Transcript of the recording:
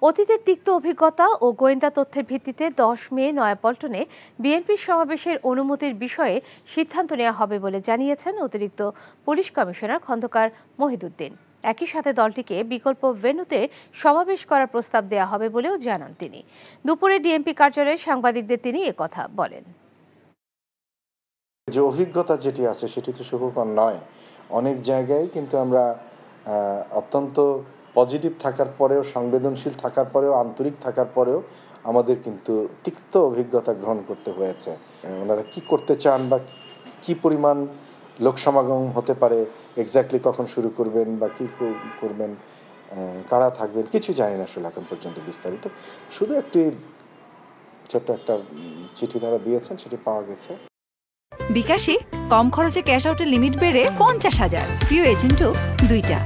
অতীতের তিক্ত অভিজ্ঞতা ও গোয়েন্দা তথ্যের ভিত্তিতে 10 মে নয়াপল্টনে বিএনপির সমাবেশের অনুমতির বিষয়ে সিদ্ধান্ত নেওয়া হবে বলে জানিয়েছেন অতিরিক্ত পুলিশ কমিশনার খন্দকার মহিদুদ্দিন। একই সাথে দলটিকে বিকল্প ভেন্যুতে সমাবেশ করার প্রস্তাব দেওয়া হবে বলেও জানান তিনি। দুপুরে ডিএমপি কার্যালয়ে সাংবাদিকদের তিনি একথা বলেন। যে অভিজ্ঞতা যেটি আছে সেটি তো সুখকর নয়। অনেক জায়গায় কিন্তু আমরা অত্যন্ত পজিটিভ থাকার পরেও, সংবেদনশীল থাকার পরেও, আন্তরিক থাকার পরেও আমাদের কিন্তু তিক্ত অভিজ্ঞতা গ্রহণ করতে হয়েছে। ওনারা কি করতে চান বা কি পরিমাণ লোক সমাগম হতে পারে, এক্স্যাক্টলি কখন শুরু করবেন বা কি করবেন, কারা থাকবেন, কিছু জানি না আসলে এখন পর্যন্ত বিস্তারিত। শুধু একটি ছোট্ট একটা চিঠি তারা দিয়েছেন, সেটি পাওয়া গেছে। বিকাশে কম খরচে ক্যাশ আউটের লিমিট বেড়ে 50,000, প্রিয় এজেন্টও 2টা।